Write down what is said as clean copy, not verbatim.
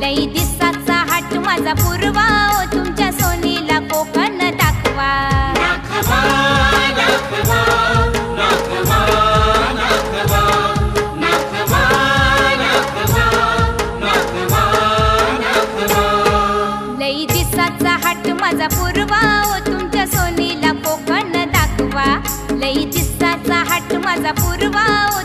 लई दिसाचा हाट माझा पूर्वा ओ तुमच्या सोनीला कोकण दाखवा नाखवा नाखवा नाखवा नाखवा नाखवा नाखवा नाखवा नाखवा लई दिसाचा हाट माझा पूर्वा ओ तुमच्या सोनीला कोकण दाखवा लई दिसाचा हाट माझा पूर्वा ओ